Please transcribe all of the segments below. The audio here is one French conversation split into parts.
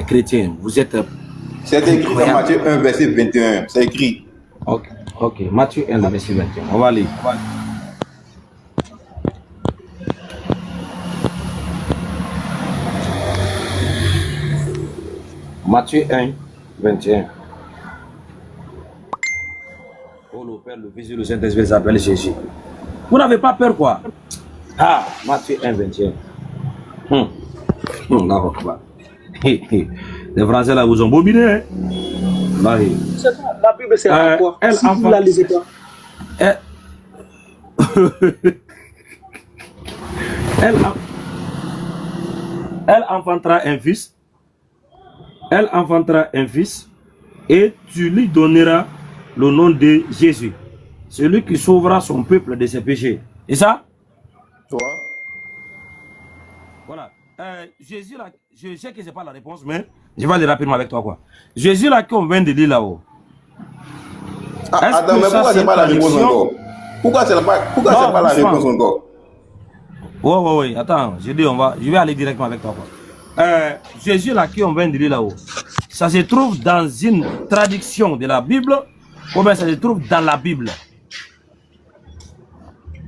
chrétiens. Vous êtes... C'est écrit dans Matthieu 1, verset 21. C'est écrit. Ok. Matthieu 1, verset 21. On va aller. Matthieu 1, 21. Oh, le Père, le Fils et le Saint-Esprit s'appelle Jésus. Vous n'avez pas peur, quoi? Ah, Matthieu 1, 21. Non, les Français, là, vous ont bobiné. Hein? Là, la Bible, c'est à quoi? Si vous ne la lisez pas. Elle enfantera un fils. Elle enfantera un fils. Et tu lui donneras le nom de Jésus. Celui qui sauvera son peuple de ses péchés. Et ça? Toi? Voilà. Jésus, là, je sais que ce n'est pas la réponse, mais je vais aller rapidement avec toi, quoi. Jésus, là, qu'on vient de lire là-haut. Attends, mais pourquoi ce n'est pas la réponse encore? Pourquoi ce n'est pas la réponse encore? Oui. Attends, je vais aller directement avec toi, quoi. Jésus, là, qu'on vient de lire là-haut. Ça se trouve dans une traduction de la Bible, ou bien ça se trouve dans la Bible?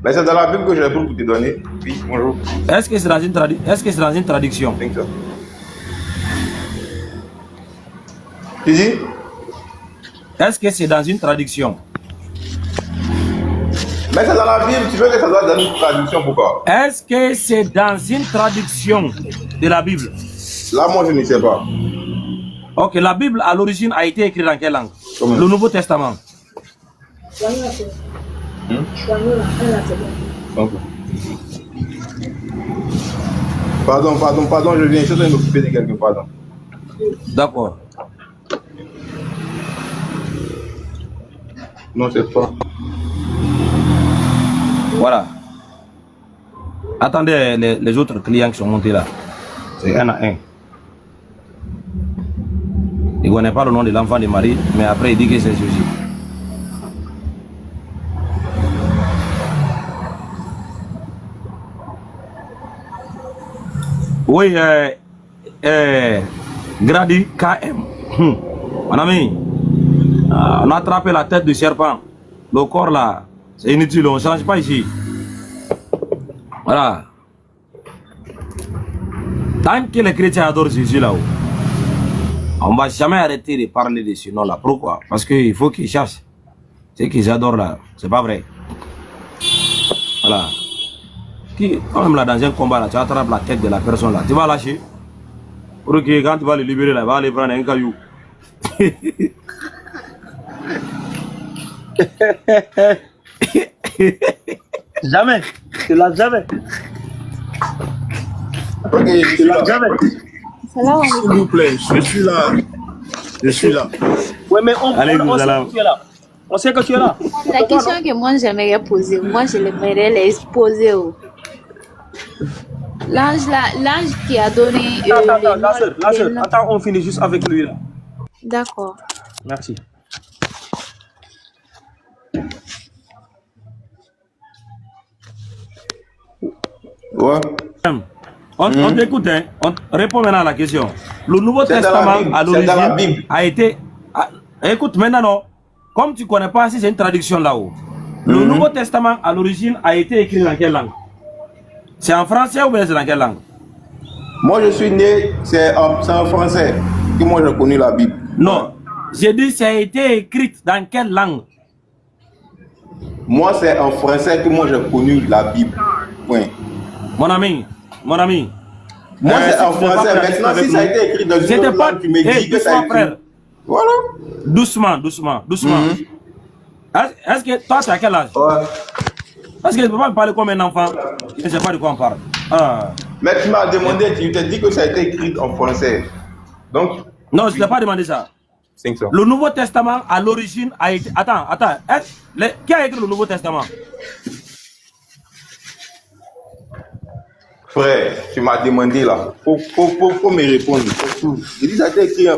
Mais c'est dans la Bible que je réponds pour te donner. Oui, bonjour. Est-ce que c'est dans une traduction? Tu dis? Est-ce que c'est dans une traduction? Mais c'est dans la Bible, tu veux que ça soit dans une traduction, pourquoi? Est-ce que c'est dans une traduction de la Bible? Là, moi, je ne sais pas. Ok, la Bible à l'origine a été écrite dans quelle langue? Le Nouveau Testament. Pardon, je viens, je suis en train de m'occuper de quelque part. D'accord. Non, c'est pas. Voilà. Attendez les autres clients qui sont montés là. C'est un à un. Il ne connaît pas le nom de l'enfant de Marie, mais après il dit que c'est Jésus. Oui, Grady KM. Mon ami, on a attrapé la tête du serpent. Le corps là, c'est inutile, on ne change pas ici. Voilà. Tant que les chrétiens adorent Jésus là-haut, on ne va jamais arrêter de parler de ce nom-là. Pourquoi? Parce qu'il faut qu'ils cherchent. Ce qu'ils adorent là, c'est pas vrai. Voilà. Quand même là, dans un combat, là, tu attrapes la tête de la personne là, tu vas lâcher. Pour que quand tu vas le libérer là, il va aller prendre un caillou. Jamais. Tu l'as jamais. Ok, je suis là. Jamais. S'il vous plaît, je suis là. Je suis là. Oui, mais on sait que tu es là. On sait que tu es là. La question que moi j'aimerais poser, moi je l'aimerais les poser. L'ange qui a donné. Attends, on finit juste avec lui là. D'accord. Merci. Ouais. On t'écoute, hein? On répond maintenant à la question. Le Nouveau Testament à l'origine a été. Écoute maintenant, non. Comme tu ne connais pas si c'est une traduction là-haut. Le Nouveau Testament à l'origine a été écrit dans quelle langue? C'est en français ou bien c'est dans quelle langue? Moi je suis né, c'est en français que moi j'ai connu la Bible. Non. J'ai dit ça a été écrit dans quelle langue? Moi c'est en français que moi j'ai connu la Bible. Point. Mon ami. Moi c'est en français. Maintenant si ça a été écrit dans une autre langue, tu me dis que ça a été écrit. Voilà. Doucement. Est-ce que toi tu as quel âge? Ouais. Parce que tu ne peux pas me parler comme un enfant. Je ne sais pas de quoi on parle. Mais tu m'as demandé, tu t'es dit que ça a été écrit en français. Donc. Non, je ne t'ai pas demandé ça. Le Nouveau Testament à l'origine a été. Attends. Qui a écrit le Nouveau Testament? Frère, tu m'as demandé là. Faut me répondre. Je dis que ça a été écrit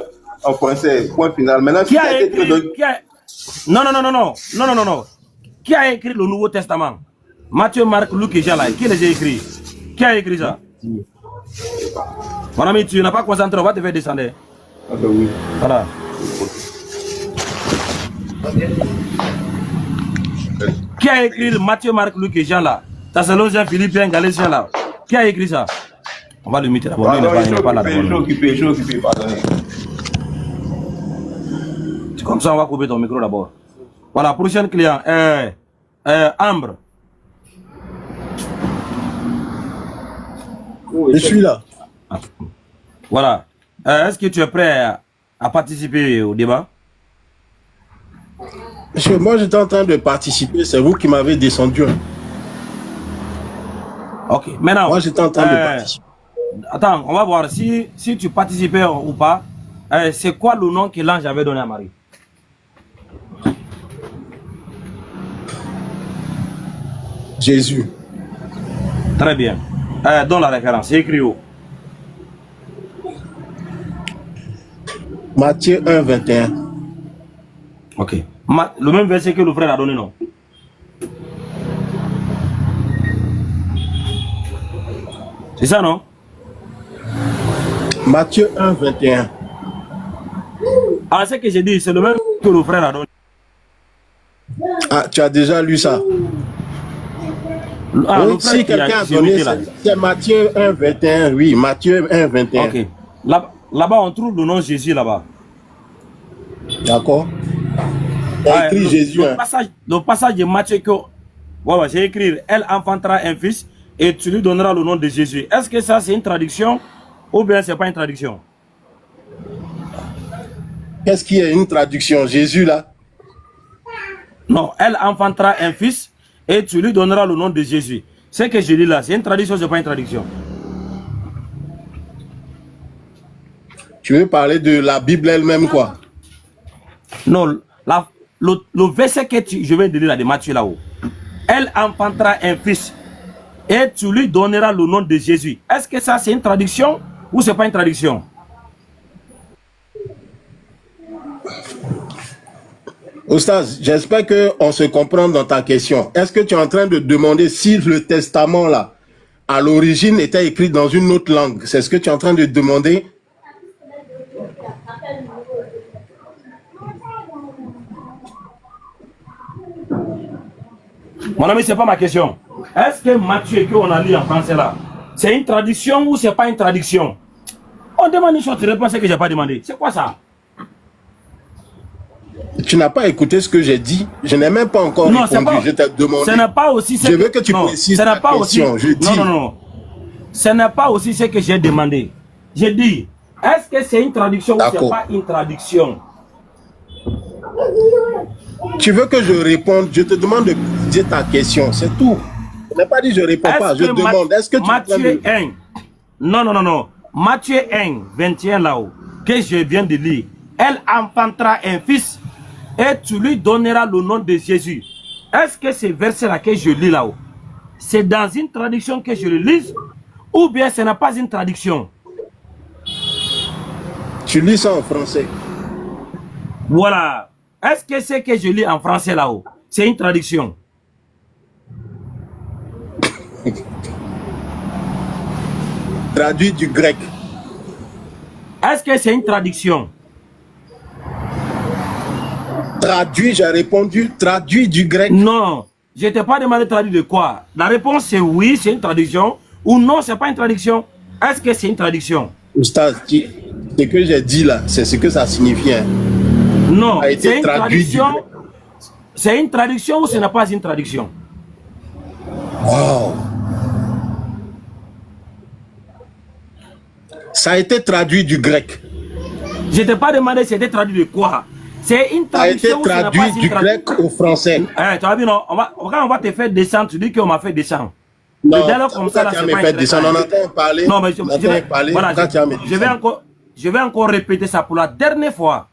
en français. Point final. Maintenant, qui a écrit Non. Qui a écrit le Nouveau Testament? Matthieu, Marc, Luc et Jean là. Qui les a écrits? Qui a écrit ça? Mon ami, tu n'as pas concentré, on va te faire descendre. Oui. Voilà. Qui a écrit Matthieu, Marc, Luc et Jean là? Thessaloniciens, Philippiens, Galatiens là? Qui a écrit ça? On va le muter d'abord. Pardon, je suis occupé, pardonnez. Comme ça, on va couper ton micro d'abord. Voilà, prochain client. Ambre. Je suis là. Voilà. Est-ce que tu es prêt à participer au débat? Monsieur, moi, j'étais en train de participer. C'est vous qui m'avez descendu. Ok. Maintenant. Moi, j'étais en train de participer. Attends, on va voir si tu participais ou pas. C'est quoi le nom que l'ange avait donné à Marie? Jésus. Très bien. Donne la référence. C'est écrit où? Matthieu 1, 21. Ok. Le même verset que le frère a donné, non? C'est ça, non? Matthieu 1, 21. Ah, c'est que j'ai dit, c'est le même que le frère a donné. Ah, tu as déjà lu ça? Ah, Oui, si quelqu'un a donné, c'est Matthieu 1, 21. Oui, Matthieu 1, 21. Ok. Là-bas, on trouve le nom de Jésus là-bas. D'accord. Il y a écrit Jésus. Le passage de Matthieu que... Ouais, c'est écrit, elle enfantera un fils et tu lui donneras le nom de Jésus. Est-ce que ça, c'est une traduction ou bien c'est pas une traduction? Qu'est-ce qui est une traduction? Jésus là? Non, elle enfantera un fils et tu lui donneras le nom de Jésus. Ce que je dis là, c'est une traduction, c'est pas une traduction. Tu veux parler de la Bible elle-même, quoi? Non, le verset que je viens de lire là, de Matthieu là-haut. Elle enfantera un fils et tu lui donneras le nom de Jésus. Est-ce que ça c'est une traduction ou c'est pas une traduction? Oustaz, j'espère qu'on se comprend dans ta question. Est-ce que tu es en train de demander si le testament là, à l'origine, était écrit dans une autre langue? C'est ce que tu es en train de demander? Mon ami, c'est pas ma question. Est-ce que Matthieu qu'on a lu en français là, c'est une traduction ou c'est pas une traduction? On demande une chose, tu réponds ce que j'ai pas demandé. C'est quoi ça? Tu n'as pas écouté ce que j'ai dit. Je n'ai même pas encore répondu. Pas, je t'ai demandé. Ce n'est pas aussi je veux que tu précises ta question. Je dis. Non. Ce n'est pas aussi ce que j'ai demandé. J'ai dit, est-ce que c'est une traduction ou c'est pas une traduction? Tu veux que je réponde? Je te demande de préciser ta question. C'est tout. Je n'ai pas dit je réponds pas. Je demande. Est-ce que tu Matthieu 1. Non. Matthieu 1, 21 là-haut, que je viens de lire. Elle enfantera un fils et tu lui donneras le nom de Jésus. Est-ce que ce verset-là que je lis là-haut, c'est dans une traduction que je le lise ou bien ce n'est pas une traduction? Tu lis ça en français. Voilà. Est-ce que c'est que je lis en français là-haut, c'est une traduction? Traduit du grec. Est-ce que c'est une traduction? Traduit, j'ai répondu, traduit du grec. Non, je ne t'ai pas demandé de traduire de quoi. La réponse c'est oui, c'est une traduction, ou non, c'est pas une traduction. Est-ce que c'est une traduction? Oustaz, ce que j'ai dit là, c'est ce que ça signifie. Hein. Non, c'est une traduction. C'est une traduction ou ce n'est pas une traduction? Wow. Ça a été traduit du grec. Je ne t'ai pas demandé si c'était traduit de quoi. C'est une traduction. Ça a été traduit du grec au français. Tu as vu, non? Quand on va te faire descendre, tu dis qu'on m'a fait descendre. Non, comme ça, tu as fait descendre. On entend parler. Non, mais je vais encore répéter ça pour la dernière fois.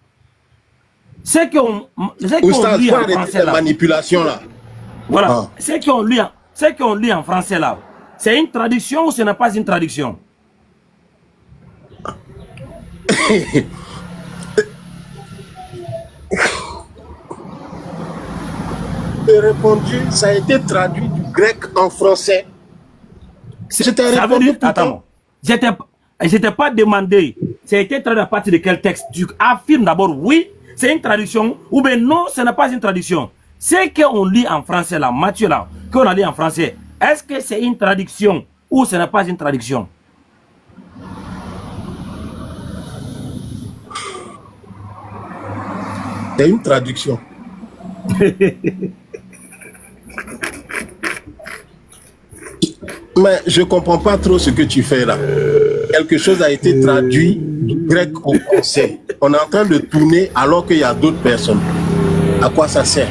C'est qu'on lit en français là. Manipulation là. Voilà. Ah. C'est qu'on lit en français là. C'est une traduction ou ce n'est pas une traduction? J'ai répondu, ça a été traduit du grec en français. Attends, je t'ai pas demandé c'est été traduit à partir de quel texte? Tu affirmes d'abord oui, c'est une traduction, ou bien non, ce n'est pas une traduction. Ce qu'on lit en français là, Matthieu là, qu'on a lu en français, est-ce que c'est une traduction ou ce n'est pas une traduction? C'est une traduction. Mais je ne comprends pas trop ce que tu fais là. Quelque chose a été traduit du grec au français. On est en train de tourner alors qu'il y a d'autres personnes. À quoi ça sert?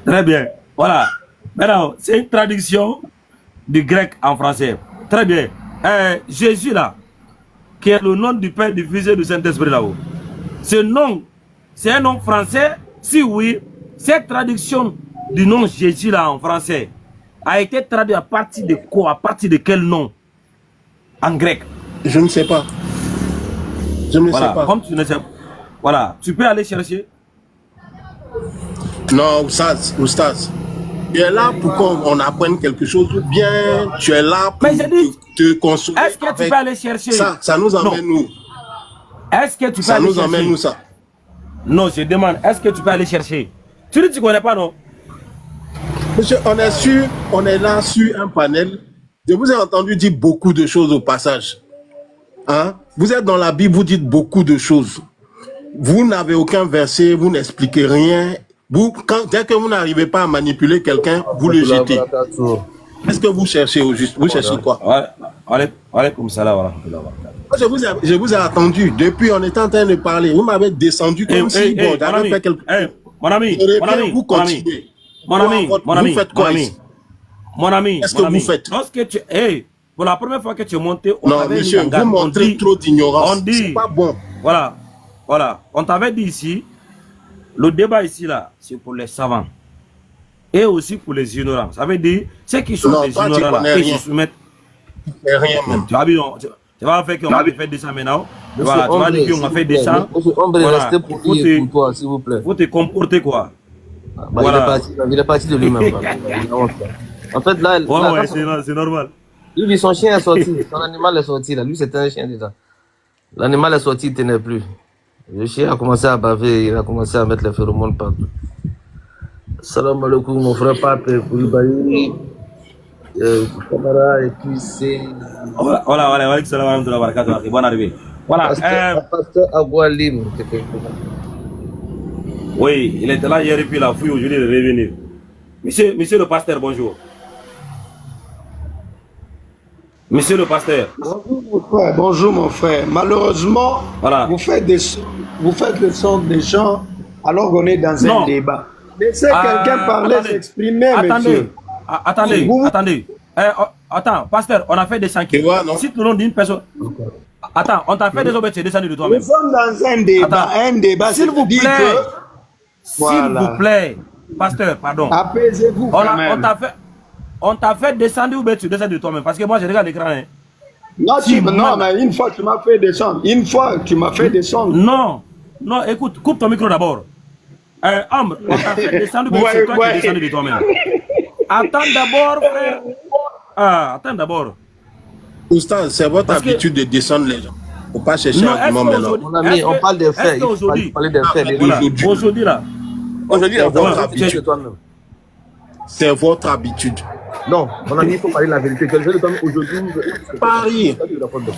Très bien. Voilà. Maintenant, c'est une traduction du grec en français. Très bien. Jésus là, qui est le nom du Père, du Fils et du Saint-Esprit là-haut. Ce nom, c'est un nom français? Si oui, cette traduction du nom Jésus là en français a été traduite à partir de quoi? À partir de quel nom? En grec? Je ne sais pas. Je ne sais pas. Comme tu ne sais pas. Voilà. Tu peux aller chercher. Non, Oustaz. Tu es là pour qu'on apprenne quelque chose ou bien tu es là pour te consoler. Est-ce que tu peux aller chercher? Ça nous emmène où? Est-ce que tu peux ça aller nous chercher? emmène où ça? Non, je demande, est-ce que tu peux aller chercher? Tu dis que tu ne connais pas, non? Monsieur, on est là sur un panel. Je vous ai entendu dire beaucoup de choses au passage. Hein? Vous êtes dans la Bible, vous dites beaucoup de choses. Vous n'avez aucun verset, vous n'expliquez rien. Dès que vous n'arrivez pas à manipuler quelqu'un, vous le jetez. Est-ce que vous cherchez au juste? Vous cherchez quoi? Alaykoum salam wa rahmatullah wa barakatuh. Je vous ai attendu. Depuis, on était en train de parler. Vous m'avez descendu comme si j'avais fait quelque chose. Mon ami, vous continuez. Vous faites quoi ici? Mon ami, qu'est-ce que vous faites? Lorsque tu, pour la première fois que tu es monté, on non, t'avait monsieur, dit, vous montrez trop d'ignorance. C'est pas bon. Voilà. On t'avait dit ici, le débat ici là, c'est pour les savants et aussi pour les ignorants. Ça veut dire ceux qui sont des ignorants là, et se soumettent. Rien même. Tu vas bien. Tu vas faire qu'on va faire descendre maintenant. Voilà, tu vas dire qu'on va faire descendre. Voilà. Restez pour toi, s'il vous plaît. Faut te comporter quoi. Voilà. Il est parti de lui-même. En fait, là, c'est normal. Lui, son chien est sorti. Son animal est sorti. Là. Lui, c'était un chien déjà. L'animal est sorti, il ne tenait plus. Le chien a commencé à baver, il a commencé à mettre les phéromones partout. Salam alaikum, mon frère Pape, Koulibaly, Kamara, et puis c'est. Voilà, salam alaikum wa barakatuh. Bonne arrivée. Voilà. Pasteur Agualim. Oui, il était là hier et puis il a fui aujourd'hui, il est revenu. Monsieur le pasteur, bonjour. Monsieur le pasteur. Bonjour mon frère. Bonjour mon frère. Malheureusement, voilà. Vous faites le son des gens alors qu'on est dans un débat. Laissez quelqu'un parler, s'exprimer, monsieur. Attendez. Attends, pasteur, on a fait des sanctions. Cite le nom d'une personne. Attends, on t'a fait des objets, tu es descendu de toi-même. Nous sommes dans un débat. Un débat, s'il vous plaît. S'il vous plaît, pasteur, pardon. Apaisez-vous quand même. On t'a fait descendre ou bien tu descends de toi-même? Parce que moi, je regarde l'écran. Hein. Non, mais une fois, tu m'as fait descendre. Non, écoute, coupe ton micro d'abord. Ambre, on t'a fait descendre ou bien c'est toi qui descendu de toi-même? Attends d'abord, frère. Attends d'abord. Oustaz, c'est votre habitude de descendre les gens. Faut pas chercher un argument maintenant. Mon ami, on parle des faits. Il faut parler des faits. Aujourd'hui, là. C'est votre habitude. Non, mon ami, il faut parler de la vérité. Aujourd'hui, pas rire.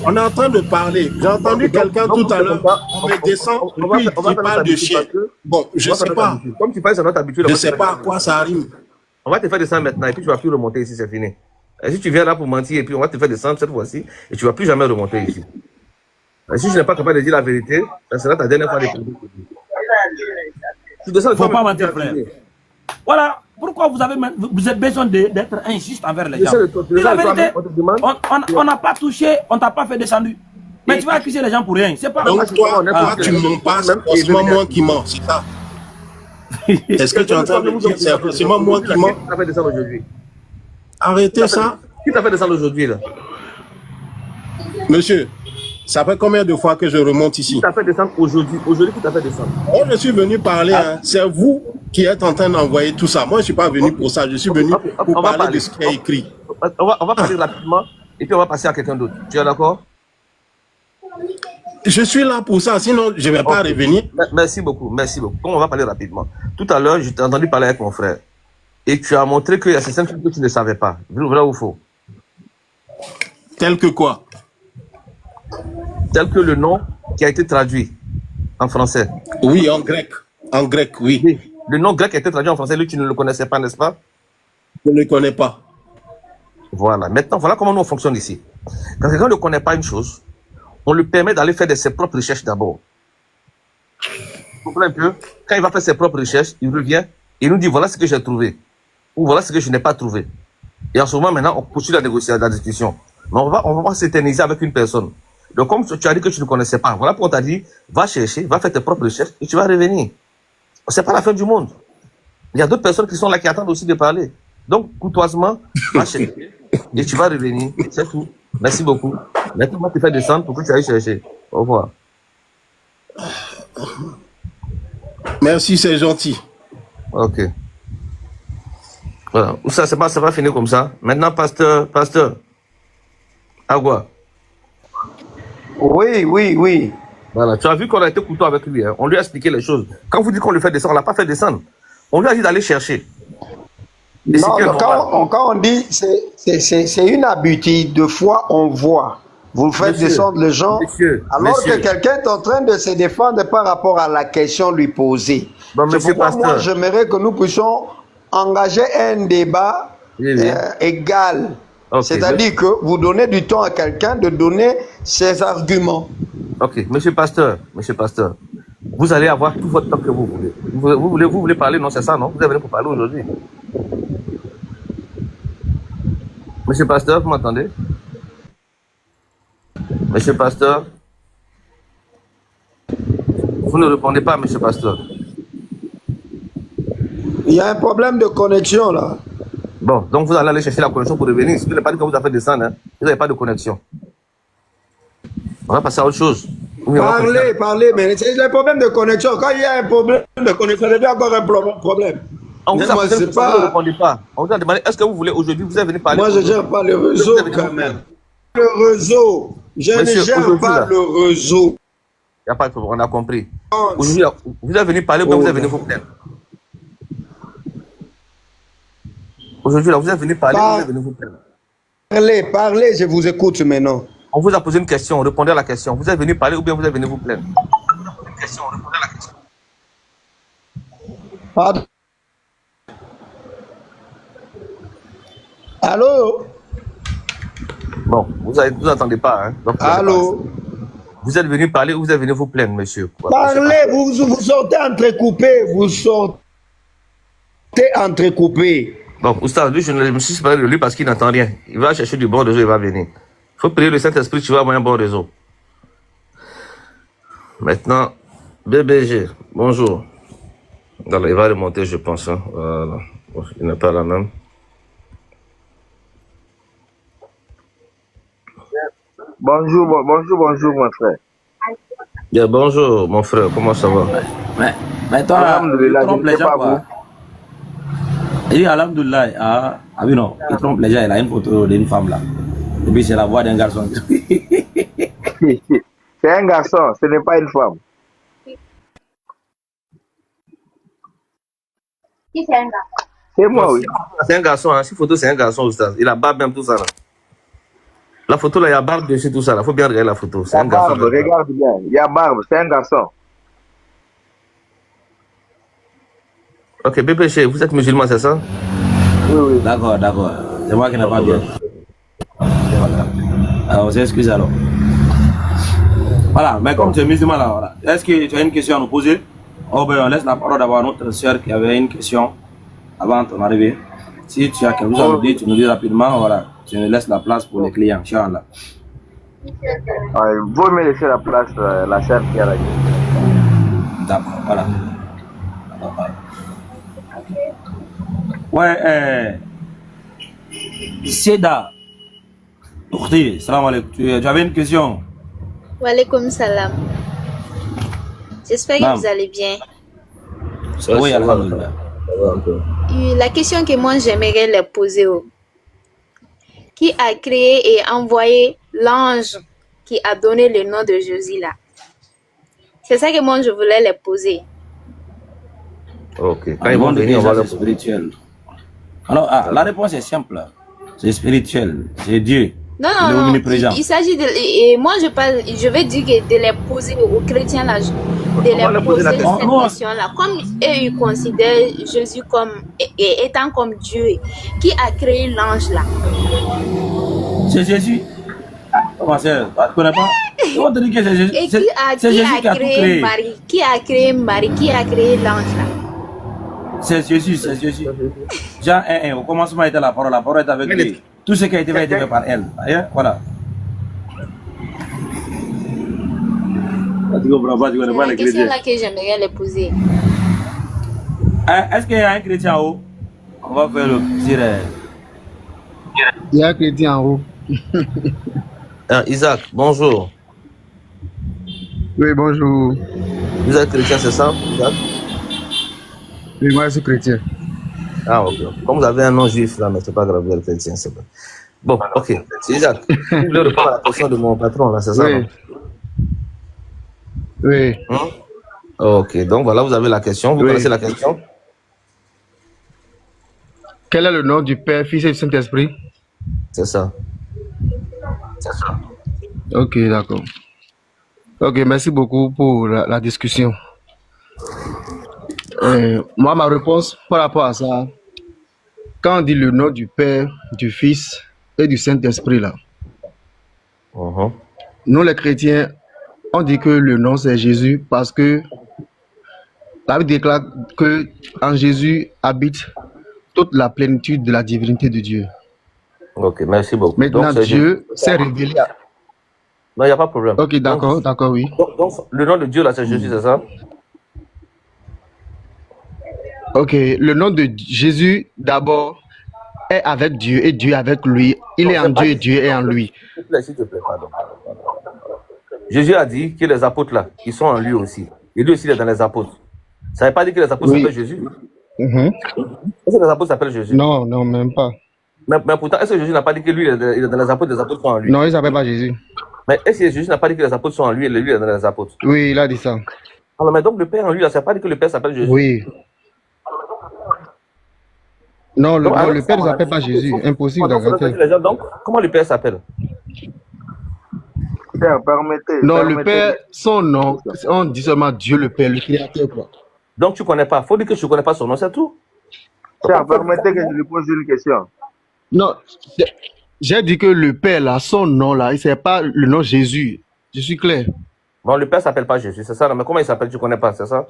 On est en train de parler. J'ai entendu quelqu'un tout à l'heure. On me descend, puis il parle de chien. Bon, je ne sais pas. Comme tu parles, c'est notre habitude. Je ne sais pas à quoi ça arrive. On va te faire descendre maintenant et puis tu ne vas plus remonter ici, c'est fini. Et si tu viens là pour mentir et puis on va te faire descendre cette fois-ci et tu ne vas plus jamais remonter ici. Et si je n'ai pas capable de dire la vérité, ça sera ta dernière fois de Il ne faut pas mentir, frère. Voilà. Pourquoi vous avez besoin d'être injuste envers les gens? La vérité, on n'a pas touché, on t'a pas fait descendre. Mais tu vas accuser les gens pour rien. C'est pas. Donc toi, tu ne mens pas, c'est forcément moi qui mens, c'est ça. Est-ce que tu es en train de dire c'est forcément moi qui mens? Qui t'a fait descendre aujourd'hui? Arrêtez ça. Qui t'a fait descendre aujourd'hui là? Monsieur, ça fait combien de fois que je remonte ici? Qui t'a fait descendre aujourd'hui? Aujourd'hui, qui t'a fait descendre? Moi, je suis venu parler. Hein. C'est vous qui êtes en train d'envoyer tout ça. Moi, je ne suis pas venu pour ça. Je suis venu pour parler de ce qui est écrit. On va parler rapidement et puis on va passer à quelqu'un d'autre. Tu es d'accord? Je suis là pour ça, sinon je ne vais pas revenir. Merci beaucoup, merci beaucoup. Comme on va parler rapidement. Tout à l'heure, je t'ai entendu parler avec mon frère. Et tu as montré qu'il y a certaines choses que tu ne savais pas. Vrai ou faux? Tel que quoi? Tel que le nom qui a été traduit en français. Oui, en grec. En grec, oui. Oui. Le nom grec a été traduit en français, lui, tu ne le connaissais pas, n'est-ce pas? Je ne le connais pas. Voilà. Maintenant, voilà comment nous on fonctionne ici. Quand quelqu'un ne connaît pas une chose, on lui permet d'aller faire ses propres recherches d'abord. Vous comprenez un peu? Quand il va faire ses propres recherches, il revient et il nous dit voilà ce que j'ai trouvé. Ou voilà ce que je n'ai pas trouvé. Et en ce moment, maintenant, on poursuit la négociation, la discussion. Mais on va pas s'éterniser avec une personne. Donc, comme tu as dit que tu ne connaissais pas, voilà pourquoi on t'a dit, va chercher, va faire tes propres recherches et tu vas revenir. C'est pas la fin du monde. Il y a d'autres personnes qui sont là qui attendent aussi de parler. Donc, courtoisement, va chercher et tu vas revenir. C'est tout. Merci beaucoup. Maintenant, on va te faire descendre pour que tu ailles chercher. Au revoir. Merci, c'est gentil. Ok. Voilà. Ça, c'est pas fini comme ça. Maintenant, pasteur. Agua. Oui. Voilà. Tu as vu qu'on a été courtois avec lui. Hein. On lui a expliqué les choses. Quand vous dites qu'on lui fait descendre, on l'a pas fait descendre. On lui a dit d'aller chercher. Et non, quand on dit, c'est une habitude. De fois, on voit. Vous faites descendre les gens, alors que quelqu'un est en train de se défendre par rapport à la question lui posée. Bon, c'est pourquoi moi, j'aimerais que nous puissions engager un débat égal. Okay. C'est-à-dire que vous donnez du temps à quelqu'un de donner ses arguments. Ok, monsieur pasteur, vous allez avoir tout votre temps que vous voulez. Vous voulez parler, non, c'est ça, non? Vous êtes venu pour parler aujourd'hui. Monsieur pasteur, vous m'entendez? Monsieur pasteur? Vous ne répondez pas, monsieur pasteur. Il y a un problème de connexion là. Bon, donc vous allez aller chercher la connexion pour revenir. Si vous n'avez pas dit que vous avez fait descendre, hein, vous n'avez pas de connexion. On va passer à autre chose. Parlez, mais c'est le problème de connexion. Quand il y a un problème de connexion, il y a encore un problème. On vous a posé une question, vous ne répondez pas. On vous a demandé, est-ce que vous voulez aujourd'hui, vous êtes venu parler? Moi, je ne gère pas le réseau quand même. Le réseau. Je ne gère pas le réseau. Il n'y a pas de problème, on a compris. Aujourd'hui, vous êtes venu parler ou bien vous êtes venu vous plaindre? Aujourd'hui, là, vous êtes venu parler, vous êtes venu vous plaindre. Parlez, je vous écoute maintenant. On vous a posé une question, répondez à la question. Vous êtes venu parler ou bien vous êtes venu vous plaindre? Une question, répondez à la question. Pardon. Allô? Bon, vous n'entendez pas, hein? Donc, allô? Vous êtes venu parler ou vous êtes venu vous plaindre, monsieur? Parlez, vous sortez entrecoupé, entrecoupé. Bon, Oustaz, lui, je ne me suis séparé de lui parce qu'il n'entend rien. Il va chercher du bon réseau, il va venir. Il faut prier le Saint-Esprit, tu vas avoir un bon réseau. Maintenant, BBG, bonjour. Alors, il va remonter, je pense. Hein. Voilà. Bon, il n'est pas là même. Bonjour, mon frère. Yeah, bonjour, mon frère, comment ça va? Mais toi, là, il trompe les gens, quoi. Il dit Alhamdoulilah, ah oui, non, il trompe les gens, il a une photo d'une femme là. Et puis c'est la voix d'un garçon. C'est un garçon, ce n'est pas une femme. Qui c'est un garçon? C'est moi, oui. C'est un garçon, hein. Cette photo, c'est un garçon, Oustaz. Il a barbe même, tout ça là. La photo là, il y a barbe dessus, tout ça là. Faut bien regarder la photo. C'est un garçon. Regarde bien, il y a barbe, c'est un garçon. Ok, BPC, vous êtes musulman, c'est ça? Oui. D'accord. C'est moi qui n'ai pas bien. Alors, on s'excuse alors. Voilà, mais comme tu es musulman là, voilà. Est-ce que tu as une question à nous poser? Oh ben, on laisse la parole d'avoir notre soeur qui avait une question avant ton arrivée. Si tu as quelque chose à nous dire, tu nous dis rapidement, voilà. Tu nous laisses la place pour les clients, Inch'Allah. Vous me laissez la place, la chère qui est là. D'accord, voilà. Ouais, Seda, salam alaikum. Tu avais une question? Wa alaikum salam. J'espère que vous allez bien. Oui, alhamdulillah. La question que moi j'aimerais leur poser, qui a créé et envoyé l'ange qui a donné le nom de Jésus là? C'est ça que moi, je voulais les poser. Ok. Quand Le ils vont monde venir, on va c'est leur spirituel. Alors, la réponse est simple. C'est spirituel. C'est Dieu. Non, Il est non, non. omniprésent. Il s'agit de... Et moi, je vais dire que de les poser aux chrétiens, là, de On va les leur poser poser la cette question. question-là. Comme eux, ils considèrent Jésus comme étant comme Dieu. Qui a créé l'ange, là? C'est Jésus. Comment c'est? Tu ne connais pas? On te dit que c'est Jésus. Et C'est Jésus qui a tout créé. Marie? Qui a créé Marie? Qui a créé l'ange, là? C'est Jésus, c'est Jésus. Jean 1, au commencement était la parole est avec lui. Tout ce qui a été fait par elle. Voilà. Tu comprends pas, tu connais pas C'est les la question chrétiens. là que j'aimerais les poser. Est-ce qu'il y a un chrétien en haut? On va faire le petit. Il y a un chrétien en haut. Isaac, bonjour. Oui, bonjour. Vous êtes chrétien, c'est ça, Isaac? Oui, moi, je suis chrétien. Ah, ok. Comme vous avez un nom juif là, mais c'est pas grave, vous êtes chrétien, c'est bon. Bon, ok. C'est Isaac. Vous voulez répondre à la question de mon patron là, c'est ça? Oui. Non? Oui. Ok, donc voilà, vous avez la question. Vous connaissez la question? Quel est le nom du Père, Fils et du Saint-Esprit? C'est ça. C'est ça. Ok, d'accord. Ok, merci beaucoup pour la discussion. Moi, ma réponse par rapport à ça, quand on dit le nom du Père, du Fils et du Saint-Esprit, là, nous les chrétiens, on dit que le nom c'est Jésus parce que la Bible déclare que en Jésus habite toute la plénitude de la divinité de Dieu. Ok, merci beaucoup. Maintenant, donc, Dieu s'est révélé à... Non, il n'y a pas de problème. Ok, d'accord, d'accord, oui. Donc, le nom de Dieu là, c'est Jésus, c'est ça? Ok, le nom de Jésus, d'abord, est avec Dieu et Dieu avec lui. Il est en Dieu et Dieu est en lui. S'il te plaît, pardon. Jésus a dit que les apôtres là, ils sont en lui aussi. Et lui aussi, il est dans les apôtres. Ça ne veut pas dire que les apôtres s'appellent Jésus. Est-ce que les apôtres s'appellent Jésus? Non, non, même pas. Mais pourtant, est-ce que Jésus n'a pas dit que lui, il est dans les apôtres sont en lui? Non, il ne s'appelle pas Jésus. Mais est-ce que Jésus n'a pas dit que les apôtres sont en lui et lui, il est dans les apôtres? Oui, il a dit ça. Alors, mais donc le Père en lui, là, ça ne veut pas dire que le Père s'appelle Jésus? Oui. Non, Donc, le Père ne s'appelle pas Jésus. Impossible d'arrêter. Donc, comment le Père s'appelle? Permettez. Non, le Père, son nom, on dit seulement Dieu le Père, le Créateur, quoi. Donc tu ne connais pas. Il faut dire que tu ne connais pas son nom, c'est tout. Cher, permettez que je lui pose une question. Non, j'ai dit que le Père, là, son nom, là, c'est pas le nom Jésus. Je suis clair. Bon, le Père ne s'appelle pas Jésus, c'est ça? Mais comment il s'appelle? Tu ne connais pas, c'est ça?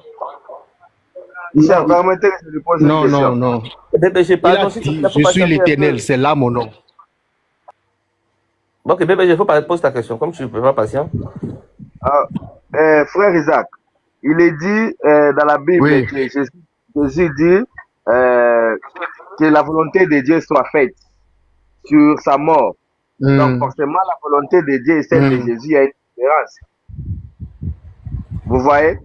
Cher, permettez que je lui pose une question. Non, non, non. Bébé, j'ai pas Il a dit, je suis l'Éternel, c'est là mon nom. Ok, bébé, il faut pas poser ta question, comme tu ne peux pas patient. Frère Isaac, il est dit dans la Bible que Jésus dit que la volonté de Dieu soit faite sur sa mort. Donc forcément, la volonté de Dieu et celle de Jésus, il y a une différence. Vous voyez?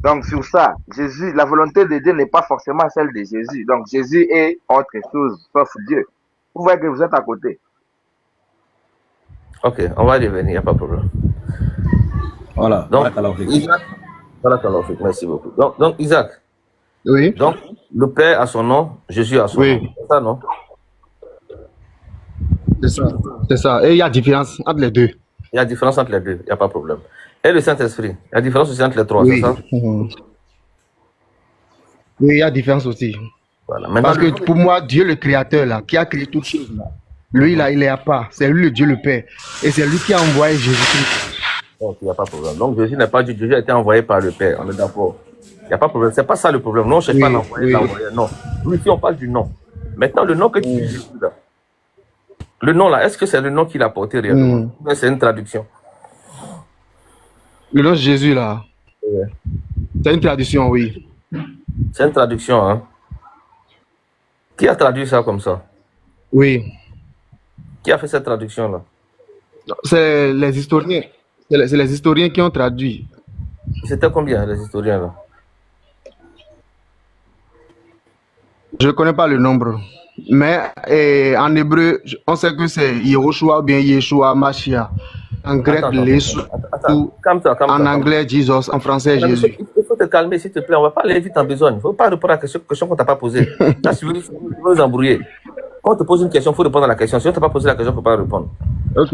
Donc sur ça, Jésus, la volonté de Dieu n'est pas forcément celle de Jésus. Donc Jésus est autre chose, sauf Dieu. Vous voyez que vous êtes à côté. Ok, on va revenir, il n'y a pas de problème. Voilà. Donc, Isaac, voilà, merci beaucoup. Donc, Isaac. Oui. Donc, le Père a son nom, Jésus a son nom. C'est ça, non? C'est ça. C'est ça. Et il y a différence entre les deux. Il y a différence entre les deux, il n'y a pas de problème. Et le Saint-Esprit, il y a différence aussi entre les trois, c'est ça? Oui, il y a différence aussi. Voilà. Parce que pour moi, Dieu le Créateur, là, qui a créé toutes choses, là, lui, là, il est à part. C'est lui le Dieu le Père. Et c'est lui qui a envoyé Jésus-Christ. Donc, il n'y a pas de problème. Donc, Jésus n'est pas Dieu. Jésus a été envoyé par le Père. On est d'accord. Il n'y a pas de problème. Ce n'est pas ça le problème. Non, je ne sais pas l'envoyer. Non. Nous, ici, on parle du nom. Maintenant, le nom que tu dis, là, le nom, là, est-ce que c'est le nom qu'il a porté réellement? C'est une traduction. Le nom de Jésus, là, c'est une traduction, oui. C'est une traduction, hein? Qui a traduit ça comme ça? Oui. Qui a fait cette traduction-là? C'est les historiens. C'est les historiens qui ont traduit. C'était combien, les historiens, là? Je ne connais pas le nombre. Mais en hébreu, on sait que c'est Yehoshua ou bien Yeshua, Mashiach. En grec, en anglais, Jesus, en français, Jésus. Il faut te calmer, s'il te plaît. On ne va pas aller vite en besogne. Il ne faut pas répondre à la question qu'on ne t'a pas posée. Là, si tu veux nous embrouiller. Quand on te pose une question, il faut répondre à la question. Si on ne t'a pas posé la question, il ne faut pas répondre. Ok.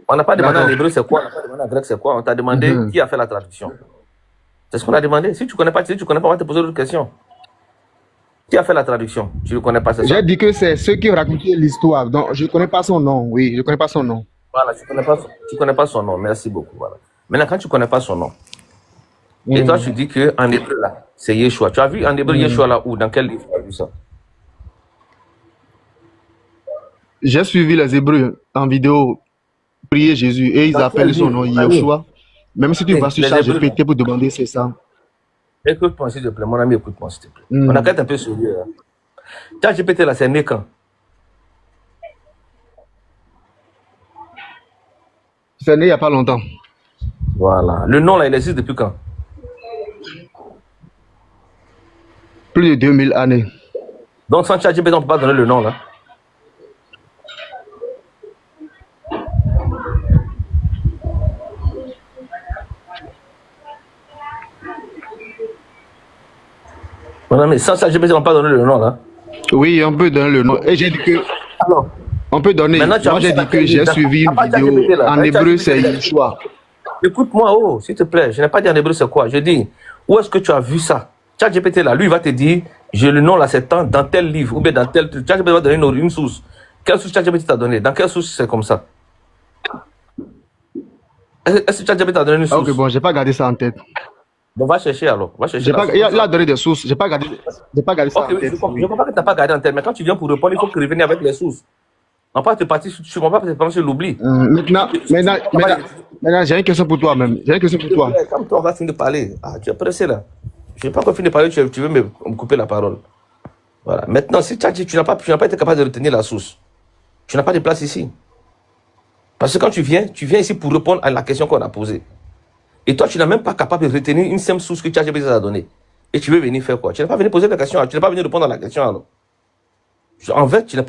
On n'a pas demandé en hébreu c'est quoi, on n'a pas demandé en grec c'est quoi. On t'a demandé qui a fait la traduction. C'est ce qu'on a demandé. Si tu ne connais pas, on va te poser d'autres questions. Qui a fait la traduction? Tu ne connais pas, c'est ça? J'ai dit que c'est ceux qui ont raconté l'histoire. Donc, je ne connais pas son nom. Oui, je ne connais pas son nom. Voilà, tu ne connais pas son nom. Merci beaucoup. Voilà. Maintenant, quand tu ne connais pas son nom, et toi, tu dis qu'en hébreu, là, c'est Yeshua. Tu as vu en hébreu Yeshua là où? Dans quel livre tu as vu ça? J'ai suivi les Hébreux en vidéo prier Jésus et ils appellent son nom Yeshua. Même si tu vas sur ChatGPT pour demander, c'est ça. Écoute-moi, s'il te plaît, mon ami, écoute-moi, s'il te plaît. On a qu'à être un peu sérieux. ChatGPT, là, c'est né quand? C'est né il n'y a pas longtemps. Voilà. Le nom, là, il existe depuis quand? Plus de 2000 années. Donc, sans ChatGPT, on ne peut pas donner le nom, là. Mon ami, sans ChatGPT, on ne peut pas donner le nom, là. Oui, on peut donner le nom. Et j'ai dit que... Alors, on peut donner. Moi, j'ai dit que j'ai suivi une vidéo. En hébreu, c'est Yeshua. Écoute-moi, oh, s'il te plaît. Je n'ai pas dit en hébreu, c'est quoi. Je dis, où est-ce que tu as vu ça? ChatGPT, là, lui, il va te dire, j'ai le nom, là, c'est dans tel livre, ou bien dans tel truc. ChatGPT va donner une source. Quelle source ChatGPT t'a donné? Dans quelle source c'est comme ça? Est-ce que ChatGPT t'a donné une source? Ok, bon, j'ai pas gardé ça en tête. Bon, va chercher alors. Va chercher. Il a donné des sources. J'ai pas gardé ça en tête. Je comprends que tu n'as pas gardé en tête, mais quand tu viens pour répondre, il faut que tu reviennes avec les sources. On va te partir sur l'oubli. Maintenant, j'ai une question pour toi même. J'ai une question pour toi. Comme toi, on va finir de parler. Ah, tu es pressé là. Je n'ai pas encore fini de parler, tu veux me couper la parole. Voilà. Maintenant, si tu n'as pas été capable de retenir la source, tu n'as pas de place ici. Parce que quand tu viens ici pour répondre à la question qu'on a posée. Et toi, tu n'es même pas capable de retenir une simple source que ChatGPT t'a donnée. Et tu veux venir faire quoi? Tu n'es pas venu poser la question, tu n'es pas venu répondre à la question alors. En fait, tu n'es pas